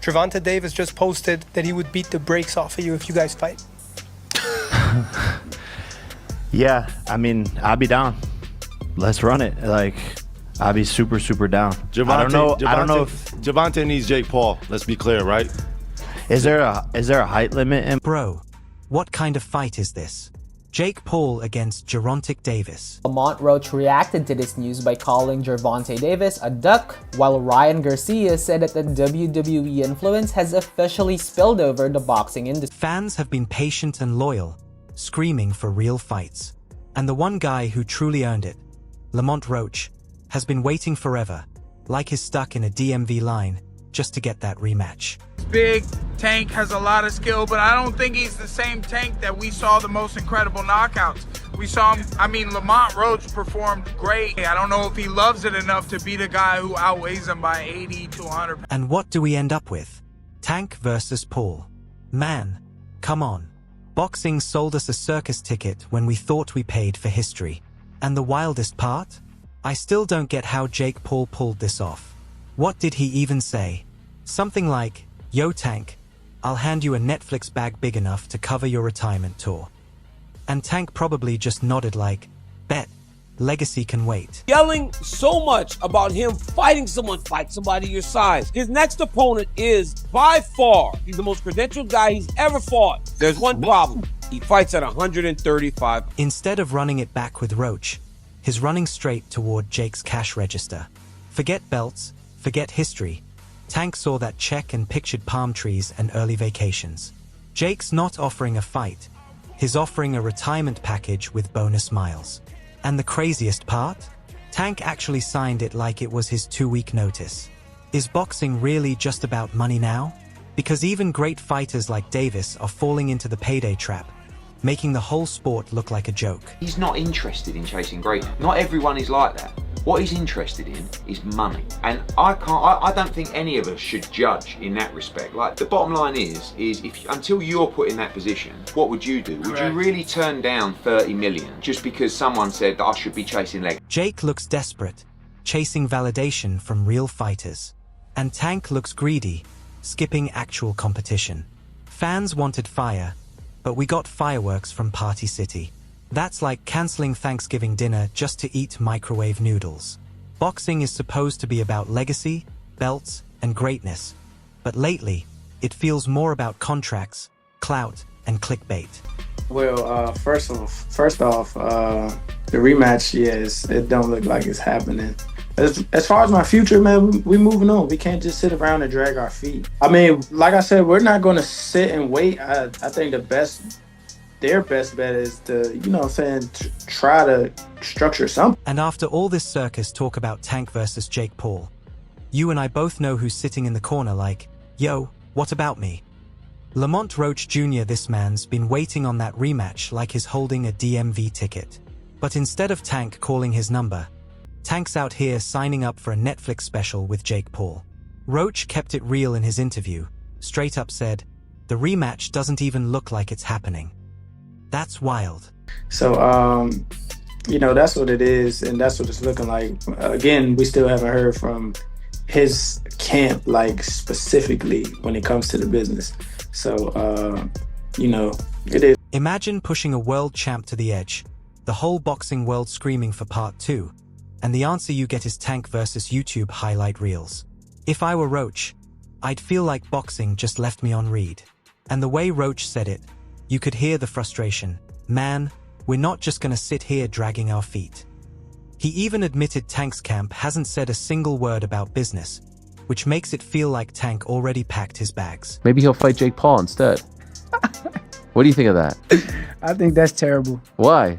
Gervonta Davis just posted that he would beat the brakes off of you if you guys fight. Yeah, I mean, I'll be down. Let's run it. Like, I'll be super, super down. I don't know if Gervonta needs Jake Paul. Let's be clear, right? Is there a height limit? Bro, what kind of fight is this? Jake Paul against Gervonta Davis. Lamont Roach reacted to this news by calling Gervonta Davis a duck, while Ryan Garcia said that the WWE influence has officially spilled over the boxing industry. Fans have been patient and loyal, screaming for real fights. And the one guy who truly earned it, Lamont Roach, has been waiting forever, like he's stuck in a DMV line, just to get that rematch. Big Tank has a lot of skill, but I don't think he's the same Tank that we saw the most incredible knockouts. We saw him, Lamont Roach performed great. I don't know if he loves it enough to beat a guy who outweighs him by 80 to 100. And what do we end up with? Tank versus Paul. Man, come on. Boxing sold us a circus ticket when we thought we paid for history. And the wildest part? I still don't get how Jake Paul pulled this off. What did he even say? Something like, "Yo Tank, I'll hand you a Netflix bag big enough to cover your retirement tour." And Tank probably just nodded like, "Bet, legacy can wait." Yelling so much about him fighting somebody your size. His next opponent is, by far, he's the most credentialed guy he's ever fought. There's one problem. He fights at 135. Instead of running it back with Roach, he's running straight toward Jake's cash register. Forget belts, forget history. Tank saw that check and pictured palm trees and early vacations. Jake's not offering a fight. He's offering a retirement package with bonus miles. And the craziest part? Tank actually signed it like it was his 2-week notice. Is boxing really just about money now? Because even great fighters like Davis are falling into the payday trap, making the whole sport look like a joke. He's not interested in chasing greatness. Not everyone is like that. What he's interested in is money. And I don't think any of us should judge in that respect. Like, the bottom line is until you're put in that position, what would you do? Would you really turn down 30 million just because someone said that I should be chasing legs? Jake looks desperate, chasing validation from real fighters. And Tank looks greedy, skipping actual competition. Fans wanted fire, but we got fireworks from Party City. That's like canceling Thanksgiving dinner just to eat microwave noodles. Boxing is supposed to be about legacy, belts, and greatness. But lately, it feels more about contracts, clout, and clickbait. Well, first off, the rematch, yes, it don't look like it's happening. As far as my future, man, we moving on. We can't just sit around and drag our feet. I mean, like I said, we're not going to sit and wait. I think their best bet is to, try to structure something. And after all this circus talk about Tank versus Jake Paul, you and I both know who's sitting in the corner like, yo, what about me? Lamont Roach Jr. This man's been waiting on that rematch like he's holding a DMV ticket. But instead of Tank calling his number, Tank's out here signing up for a Netflix special with Jake Paul. Roach kept it real in his interview, straight up said, the rematch doesn't even look like it's happening. That's wild. So, that's what it is, and that's what it's looking like. Again, we still haven't heard from his camp, like, specifically when it comes to the business. So, it is. Imagine pushing a world champ to the edge, the whole boxing world screaming for part 2, and the answer you get is Tank versus YouTube highlight reels. If I were Roach, I'd feel like boxing just left me on read. And the way Roach said it, you could hear the frustration. Man, we're not just gonna sit here dragging our feet. He even admitted Tank's camp hasn't said a single word about business, which makes it feel like Tank already packed his bags. Maybe he'll fight Jake Paul instead. What do you think of that? I think that's terrible. Why?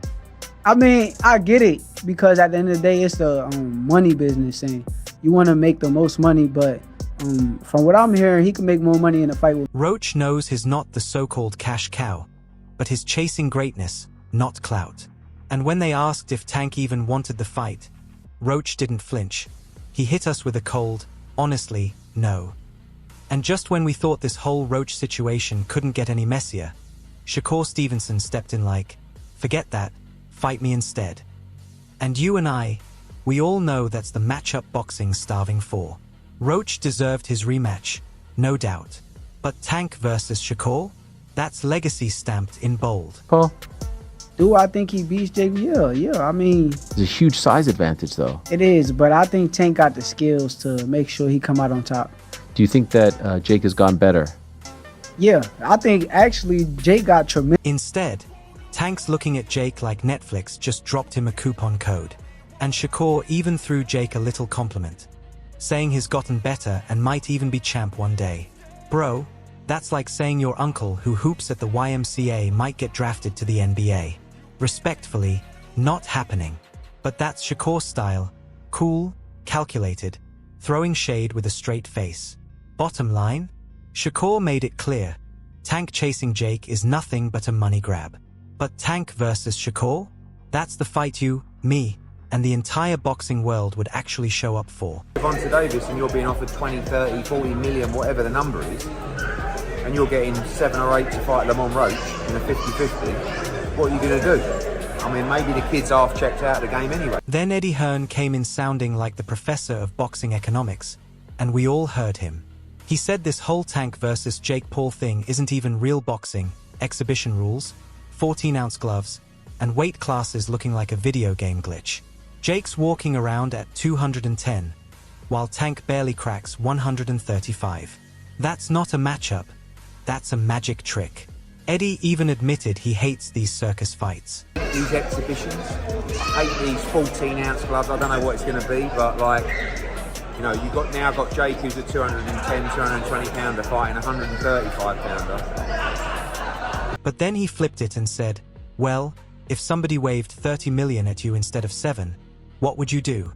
I mean, I get it, because at the end of the day, it's the money business, and you want to make the most money, but from what I'm hearing, he can make more money in a fight with. Roach knows he's not the so-called cash cow, but he's chasing greatness, not clout. And when they asked if Tank even wanted the fight, Roach didn't flinch. He hit us with a cold, honestly, no. And just when we thought this whole Roach situation couldn't get any messier, Shakur Stevenson stepped in like, forget that, fight me instead. And you and I, we all know that's the matchup boxing's starving for. Roach deserved his rematch, no doubt. But Tank versus Shakur? That's legacy stamped in bold. Paul? Do I think he beats Jake? Yeah. I mean, It's a huge size advantage, though. it is, but I think Tank got the skills to make sure he come out on top. Do you think that Jake has gone better? Yeah, I think actually Jake got tremendous. Instead, Tank's looking at Jake like Netflix just dropped him a coupon code. And Shakur even threw Jake a little compliment, saying he's gotten better and might even be champ one day. Bro, that's like saying your uncle who hoops at the YMCA might get drafted to the NBA. Respectfully, not happening. But that's Shakur's style. Cool, calculated, throwing shade with a straight face. Bottom line, Shakur made it clear. Tank chasing Jake is nothing but a money grab. But Tank versus Shakur? That's the fight you, me, and the entire boxing world would actually show up for. Gervonta Davis and you're being offered 20, 30, 40 million, whatever the number is, and you're getting 7 or 8 to fight Lamont Roach in a 50-50, what are you going to do? I mean, maybe the kid's half checked out of the game anyway. Then Eddie Hearn came in sounding like the professor of boxing economics, and we all heard him. He said this whole Tank versus Jake Paul thing isn't even real boxing, exhibition rules, 14-ounce gloves, and weight classes looking like a video game glitch. Jake's walking around at 210, while Tank barely cracks 135. That's not a matchup, that's a magic trick. Eddie even admitted he hates these circus fights. These exhibitions, I hate these 14-ounce gloves. I don't know what it's going to be, but like, you know, you now got Jake who's a 210, 220 pounder fighting a 135 pounder. But then he flipped it and said, well, if somebody waved 30 million at you instead of 7, what would you do?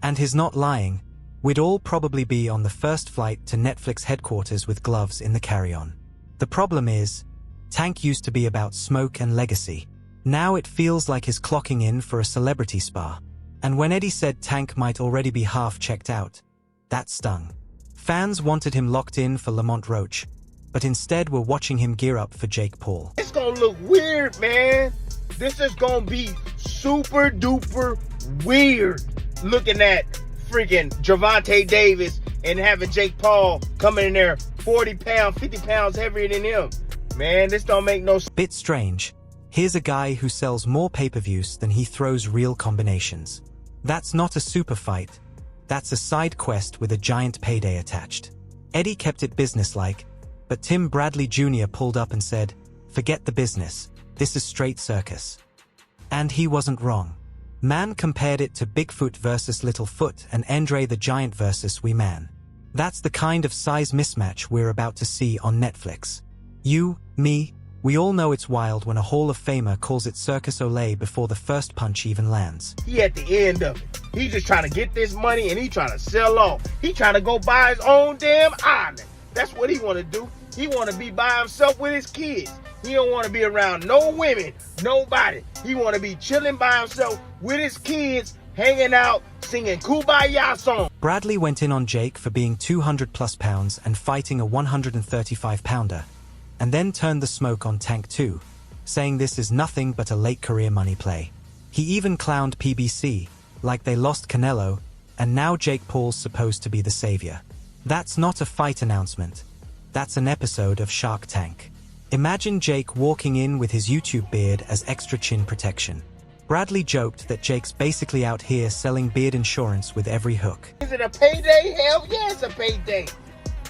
And he's not lying. We'd all probably be on the first flight to Netflix headquarters with gloves in the carry-on. The problem is, Tank used to be about smoke and legacy. Now it feels like he's clocking in for a celebrity spa. And when Eddie said Tank might already be half checked out, that stung. Fans wanted him locked in for Lamont Roach, but instead were watching him gear up for Jake Paul. It's gonna look weird, man. This is gonna be super duper weird looking at freaking Gervonta Davis and having Jake Paul coming in there 40 pounds, 50 pounds heavier than him. Man, this don't make no sense. Bit strange. Here's a guy who sells more pay-per-views than he throws real combinations. That's not a super fight. That's a side quest with a giant payday attached. Eddie kept it businesslike, but Tim Bradley Jr. pulled up and said, forget the business, this is straight circus. And he wasn't wrong. Man compared it to Bigfoot versus Littlefoot and Andre the Giant versus Wee Man. That's the kind of size mismatch we're about to see on Netflix. You, me, we all know it's wild when a Hall of Famer calls it Circus Olay before the first punch even lands. He at the end of it. He just trying to get this money and he trying to sell off. He trying to go buy his own damn island. That's what he want to do. He want to be by himself with his kids. He don't want to be around no women, nobody. He want to be chilling by himself with his kids, hanging out, singing Kumbaya songs. Bradley went in on Jake for being 200 plus pounds and fighting a 135 pounder, and then turned the smoke on Tank too, saying this is nothing but a late career money play. He even clowned PBC, like they lost Canelo, and now Jake Paul's supposed to be the savior. That's not a fight announcement. That's an episode of Shark Tank. Imagine Jake walking in with his YouTube beard as extra chin protection. Bradley joked that Jake's basically out here selling beard insurance with every hook. Is it a payday? Hell yeah, it's a payday.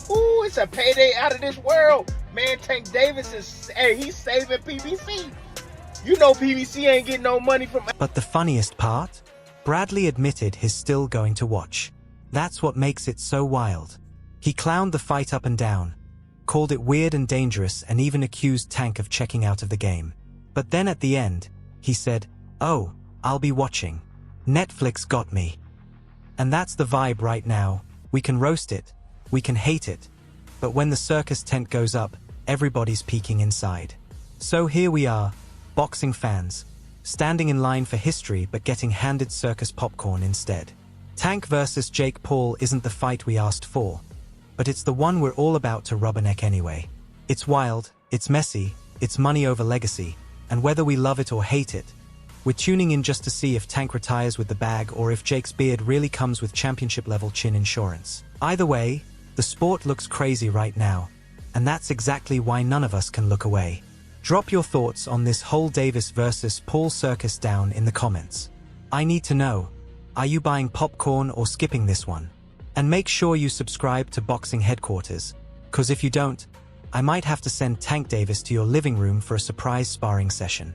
Ooh, it's a payday out of this world. Man, Tank Davis is, hey, he's saving PBC. You know PBC ain't getting no money from... But the funniest part? Bradley admitted he's still going to watch. That's what makes it so wild. He clowned the fight up and down, called it weird and dangerous, and even accused Tank of checking out of the game. But then at the end, he said, oh, I'll be watching. Netflix got me. And that's the vibe right now. We can roast it, we can hate it, but when the circus tent goes up, everybody's peeking inside. So here we are, boxing fans, standing in line for history but getting handed circus popcorn instead. Tank versus Jake Paul isn't the fight we asked for, but it's the one we're all about to rubberneck anyway. It's wild, it's messy, it's money over legacy, and whether we love it or hate it, we're tuning in just to see if Tank retires with the bag or if Jake's beard really comes with championship-level chin insurance. Either way, The sport looks crazy right now, and that's exactly why none of us can look away. Drop your thoughts on this whole Davis versus Paul circus down in the comments. I need to know, are you buying popcorn or skipping this one? And make sure you subscribe to Boxing Headquarters, cause if you don't, I might have to send Tank Davis to your living room for a surprise sparring session.